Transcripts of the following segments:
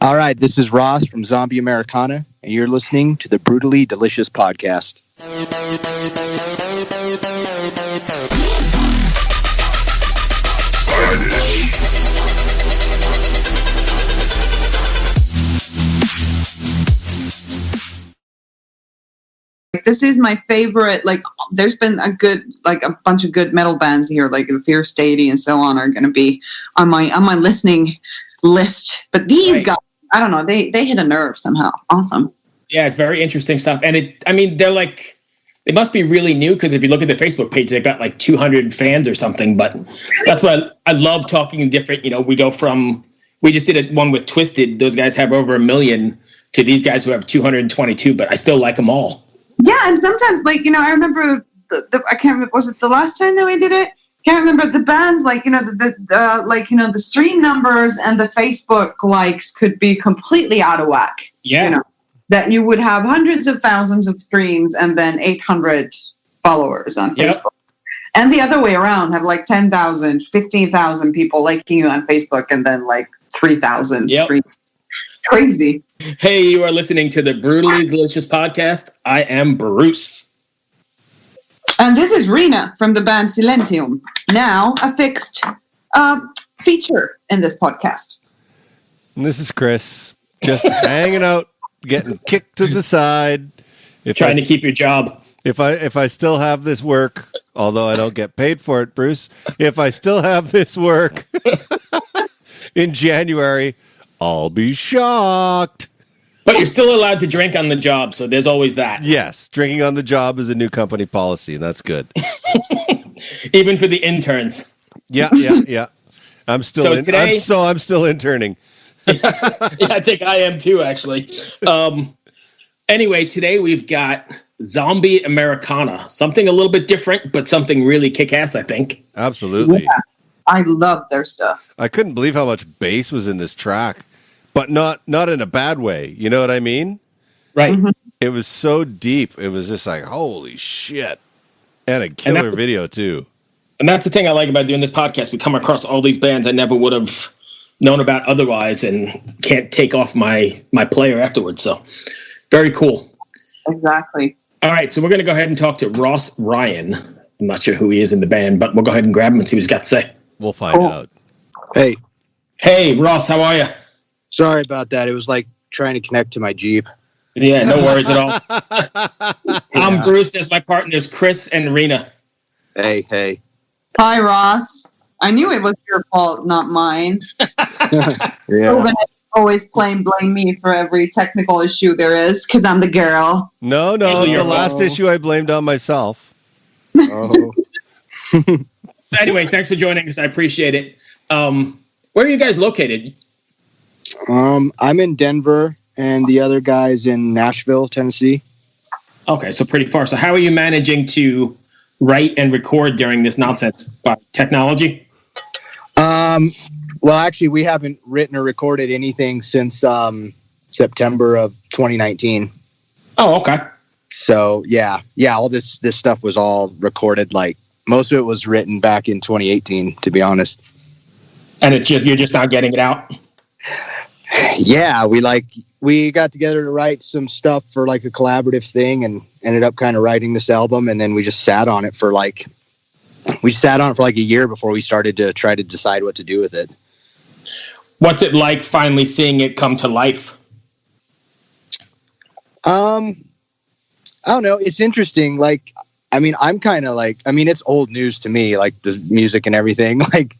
All right, this is Ross from Zombie Americana, and you're listening to the Brutally Delicious Podcast. This is my favorite. Like, there's been a bunch of good metal bands here, like the Fierce Deity and so on, are going to be on my listening list. But these guys, I don't know, they hit a nerve somehow. Awesome. Yeah, it's very interesting stuff. And they're like, they must be really new, because if you look at the Facebook page, they've got like 200 fans or something. But that's what I love, talking in different, we go from, we just did one with Twisted. Those guys have over 1 million, to these guys who have 222, but I still like them all. Yeah, and sometimes, I remember I can't remember, was it the last time that we did it? Can't remember the bands, the stream numbers and the Facebook likes could be completely out of whack. Yeah. That you would have hundreds of thousands of streams and then 800 followers on Facebook. And the other way around, have 10,000, 15,000 people liking you on Facebook and then 3,000 streams. Crazy. Hey, you are listening to the Brutally Delicious Podcast. I am Bruce. And this is Riina from the band Silentium. Now a fixed feature in this podcast. And this is Kris, just hanging out, getting kicked to the side. Trying to keep your job. If I still have this work, although I don't get paid for it, Bruce, if I still have this work in January, I'll be shocked. But you're still allowed to drink on the job, so there's always that. Yes, drinking on the job is a new company policy, and that's good. Even for the interns. Yeah. I'm still I'm still interning. Yeah, I think I am too, actually. Anyway, today we've got Zombie Americana, something a little bit different, but something really kick-ass, I think. Absolutely. Yeah, I love their stuff. I couldn't believe how much bass was in this track, but not in a bad way. You know what I mean? Right. Mm-hmm. It was so deep. It was just like, holy shit. And a killer video, too. And that's the thing I like about doing this podcast. We come across all these bands I never would have known about otherwise, and can't take off my player afterwards. So very cool. Exactly. All right, so we're going to go ahead and talk to Ross Ryan. I'm not sure who he is in the band, but we'll go ahead and grab him and see what he's got to say. We'll find out. Hey, Ross, how are you? Sorry about that. It was like trying to connect to my Jeep. Yeah, no worries at all. I'm Bruce. There's my partners, Kris and Riina. Hey. Hi, Ross. I knew it was your fault, not mine. Yeah. Always blame me for every technical issue there is, because I'm the girl. No, the last issue I blamed on myself. Oh. So anyway, thanks for joining us. I appreciate it. Where are you guys located? I'm in Denver, and the other guy's in Nashville, Tennessee. Okay, so pretty far. So how are you managing to write and record during this nonsense? By technology? Well, actually, we haven't written or recorded anything since September of 2019. Oh, okay. So yeah, all this stuff was all recorded. Like, most of it was written back in 2018, to be honest. And you're just not getting it out? Yeah, we got together to write some stuff for like a collaborative thing, and ended up kind of writing this album, and then we just sat on it for like a year before we started to try to decide what to do with it. What's it like finally seeing it come to life? I don't know. It's interesting. Like, I'm kind of like, it's old news to me, like the music and everything, like,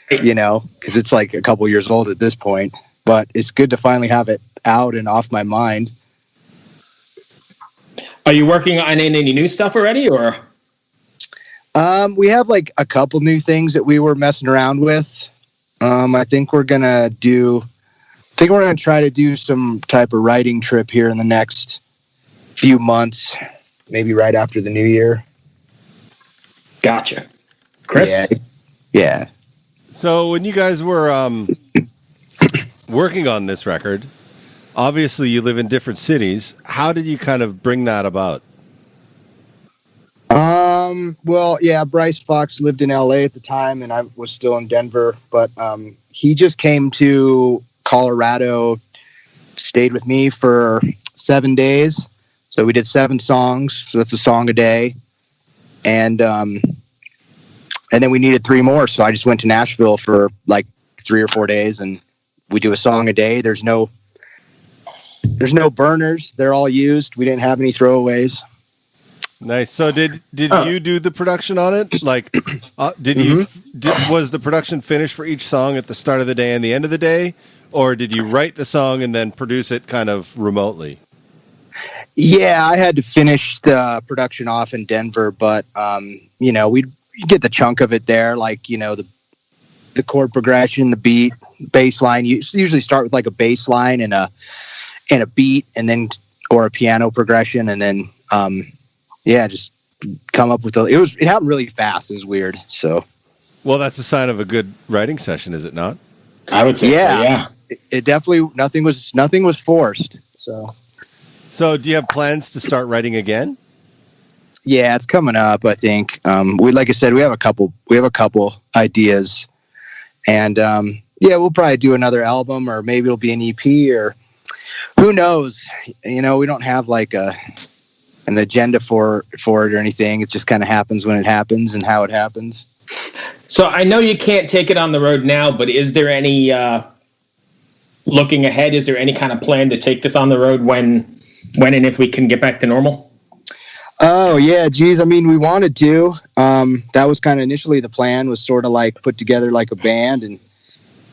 because it's like a couple years old at this point, but it's good to finally have it out and off my mind. Are you working on any new stuff already, or? We have like a couple new things that we were messing around with. I think we're going to try to do some type of writing trip here in the next few months, maybe right after the new year. Gotcha. Kris? Yeah. So when you guys were working on this record, obviously you live in different cities. How did you kind of bring that about? Well, yeah, Bryce Fox lived in LA at the time, and I was still in Denver, but he just came to Colorado stayed with me for 7 days. So we did 7 songs. So that's a song a day. And then we needed 3 more. So I just went to Nashville for like 3 or 4 days, and we do a song a day. There's no burners. They're all used. We didn't have any throwaways. Nice. So did you do the production on it? Like, was the production finished for each song at the start of the day and the end of the day? Or did you write the song and then produce it kind of remotely? Yeah, I had to finish the production off in Denver, but, we'd get the chunk of it there. Like, the chord progression, the beat, bass line. You usually start with like a bass line and a beat, and then, or a piano progression. And then, just come up with it happened really fast. It was weird. So, well, that's a sign of a good writing session, is it not? I would say so, yeah. It definitely, nothing was forced. So do you have plans to start writing again? Yeah, it's coming up, I think. Like I said, we have a couple ideas, and we'll probably do another album, or maybe it'll be an EP, or who knows? We don't have like an agenda for it or anything. It just kind of happens when it happens and how it happens. So I know you can't take it on the road now, but is there any looking ahead? Is there any kind of plan to take this on the road when and if we can get back to normal? Oh yeah, geez. I mean, we wanted to. That was kind of initially the plan, was sort of like put together like a band and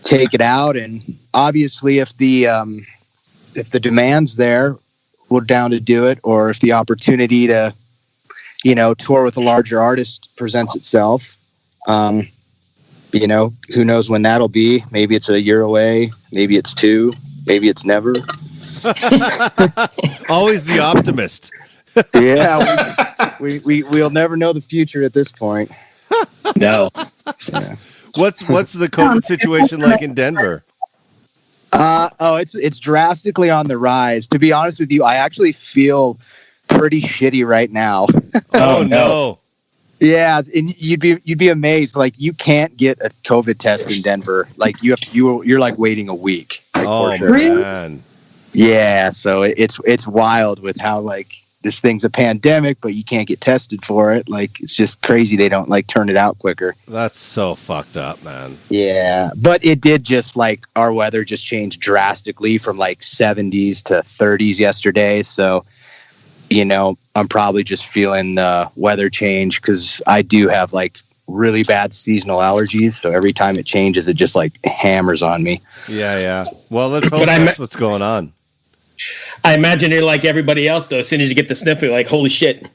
take it out. And obviously, if the demand's there, we're down to do it. Or if the opportunity to, tour with a larger artist presents itself, who knows when that'll be? Maybe it's a year away. Maybe it's 2. Maybe it's never. Always the optimist. Yeah, we'll never know the future at this point. No. Yeah. What's the COVID situation like in Denver? It's drastically on the rise. To be honest with you, I actually feel pretty shitty right now. Oh no. Yeah, and you'd be amazed. Like, you can't get a COVID test in Denver. Like, you're like waiting a week. Like, oh sure. Man. Yeah, so it's wild with how like this thing's a pandemic, but you can't get tested for it. Like, it's just crazy they don't like turn it out quicker. That's so fucked up, man. Yeah, but it did just like, our weather just changed drastically from like 70s to 30s yesterday. So, I'm probably just feeling the weather change, because I do have like really bad seasonal allergies. So every time it changes, it just like hammers on me. Yeah. Well, let's hope that's what's going on. I imagine you're like everybody else, though. As soon as you get the sniffle, you're like, holy shit.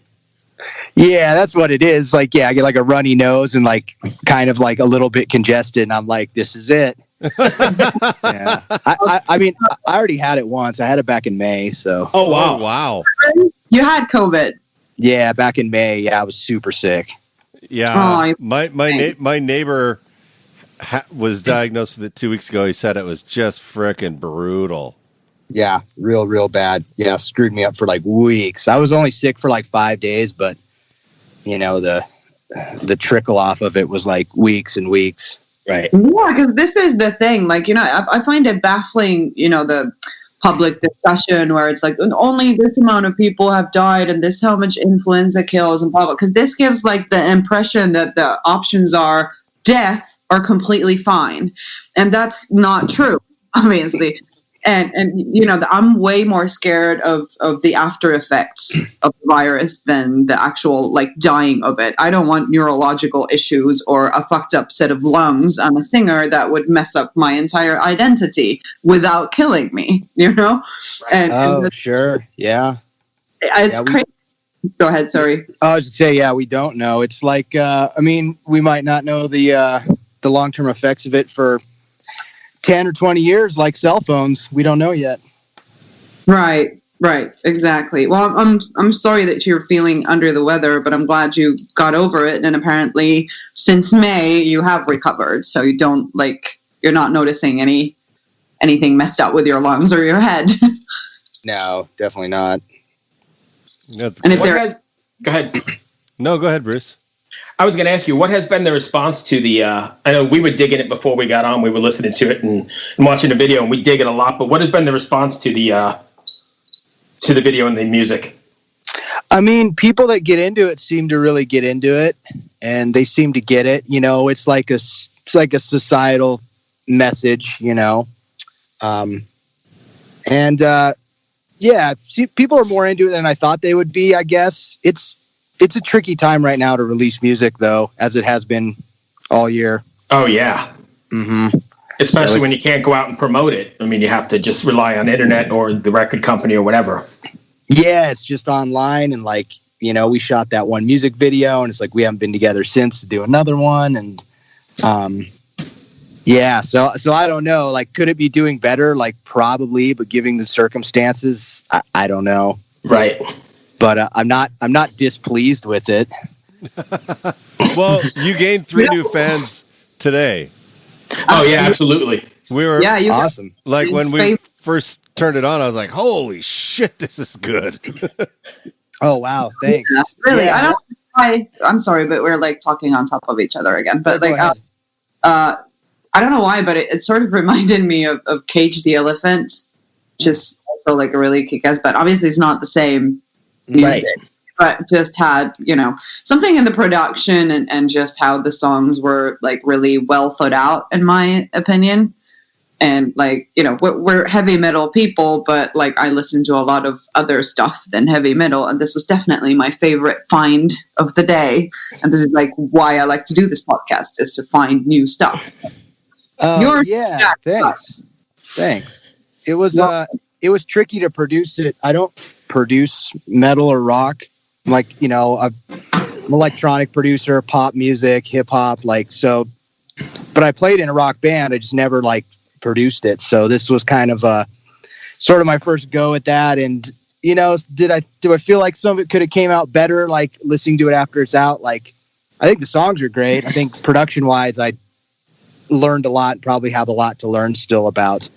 Yeah, that's what it is. Like, yeah, I get like a runny nose and like kind of like a little bit congested. And I'm like, this is it. Yeah. I mean, I already had it once. I had it back in May. So. Oh, wow. Oh, wow. You had COVID. Yeah, back in May. Yeah, I was super sick. Yeah. My neighbor was diagnosed with it 2 weeks ago. He said it was just frickin' brutal. Yeah, real bad. Yeah, screwed me up for like weeks. I was only sick for like 5 days, but the trickle off of it was like weeks and weeks. Right. Yeah, because this is the thing. Like, I find it baffling, the public discussion where it's like only this amount of people have died and this how much influenza kills and blah, blah. Because this gives like the impression that the options are death or completely fine. And that's not true, obviously. And I'm way more scared of the after effects of the virus than the actual like dying of it. I don't want neurological issues or a fucked up set of lungs. I'm a singer that would mess up my entire identity without killing me, And sure. Yeah. It's crazy. Go ahead. Sorry. I was just say, yeah, we don't know. It's like, we might not know the long-term effects of it for 10 or 20 years, like cell phones. We don't know yet. Right, exactly. Well, I'm sorry that you're feeling under the weather, but I'm glad you got over it. And apparently since May you have recovered. So you don't you're not noticing anything messed up with your lungs or your head. No, definitely not. That's and if Go ahead. No, go ahead, Bruce. I was going to ask you, what has been the response to the, I know we were digging it before we got on. We were listening to it and watching the video, and we dig it a lot. But what has been the response to the video and the music? I mean, people that get into it seem to really get into it, and they seem to get it. You know, it's like a societal message, you know. Yeah, people are more into it than I thought they would be, I guess. It's a tricky time right now to release music, though, as it has been all year. Oh, yeah. Mm-hmm. Especially when you can't go out and promote it. I mean, you have to just rely on internet or the record company or whatever. Yeah, it's just online. And, like, you know, we shot that one music video, and it's like we haven't been together since to do another one. And, yeah, so I don't know. Like, could it be doing better? Like, probably, but given the circumstances, I don't know. Right. But I'm not displeased with it. Well, you gained 3 new fans today. Oh yeah, absolutely. We were awesome. Like when we first turned it on, I was like, "Holy shit, this is good." Oh wow, thanks. Yeah, really, yeah. I'm sorry, but we're like talking on top of each other again. But like, I don't know why, but it sort of reminded me of Cage the Elephant. Just also like a really kick-ass, but obviously it's not the same music, but just had, you know, something in the production and just how the songs were like really well thought out, in my opinion. And like, you know, we're heavy metal people, but like I listen to a lot of other stuff than heavy metal, and this was definitely my favorite find of the day. And this is like why I like to do this podcast, is to find new stuff. Thanks. It was tricky to produce it. I don't produce metal or rock. I'm like, you know, I'm an electronic producer, pop music, hip hop, like, so, but I played in a rock band. I just never like produced it. So this was kind of sort of my first go at that. And, you know, do I feel like some of it could have came out better, like listening to it after it's out? Like, I think the songs are great. I think production wise, I learned a lot, probably have a lot to learn still about,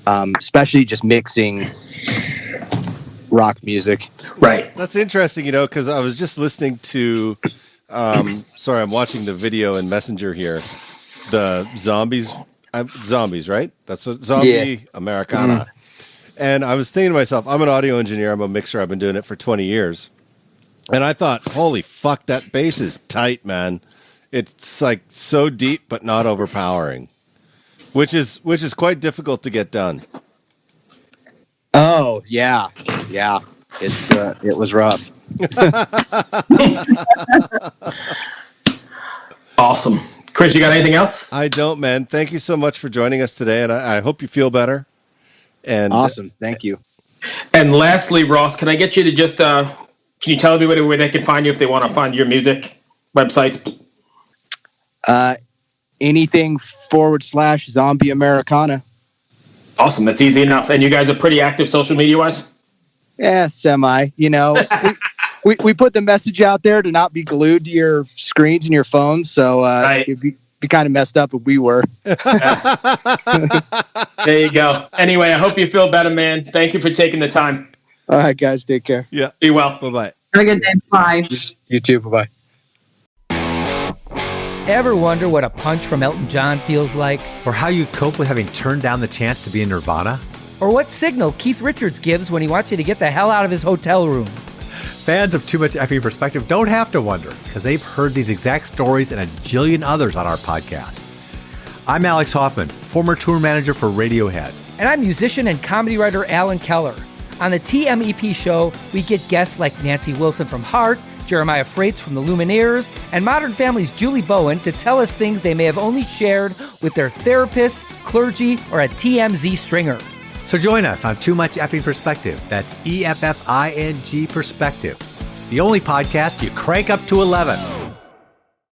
especially just mixing rock music. Right. That's interesting, you know, because I was just listening to, sorry, I'm watching the video in Messenger here. The zombies, right? That's what Americana. Mm-hmm. And I was thinking to myself, I'm an audio engineer. I'm a mixer. I've been doing it for 20 years. And I thought, holy fuck, that bass is tight, man. It's like so deep, but not overpowering, which is quite difficult to get done. Oh yeah. It was rough. Awesome. Kris, you got anything else? I don't, man. Thank you so much for joining us today, and I hope you feel better. And awesome. Thank you. And lastly, Ross, can I get you to just can you tell everybody where they can find you if they want to find your music websites? Anything /Zombie Americana. Awesome. That's easy enough. And you guys are pretty active social media wise? Yeah, semi. You know, we put the message out there to not be glued to your screens and your phones. So it'd be kind of messed up if we were. There you go. Anyway, I hope you feel better, man. Thank you for taking the time. All right, guys. Take care. Yeah. Be well. Bye-bye. Have a good day. Bye. You too. Bye-bye. Ever wonder what a punch from Elton John feels like? Or how you'd cope with having turned down the chance to be in Nirvana? Or what signal Keith Richards gives when he wants you to get the hell out of his hotel room? Fans of Too Much Effing Perspective don't have to wonder, because they've heard these exact stories and a jillion others on our podcast. I'm Alex Hoffman, former tour manager for Radiohead. And I'm musician and comedy writer Alan Keller. On the TMEP show, we get guests like Nancy Wilson from Heart, Jeremiah Freites from the Lumineers, and Modern Family's Julie Bowen to tell us things they may have only shared with their therapist, clergy, or a TMZ stringer. So join us on Too Much Effing Perspective. That's EFFING Perspective. The only podcast you crank up to 11.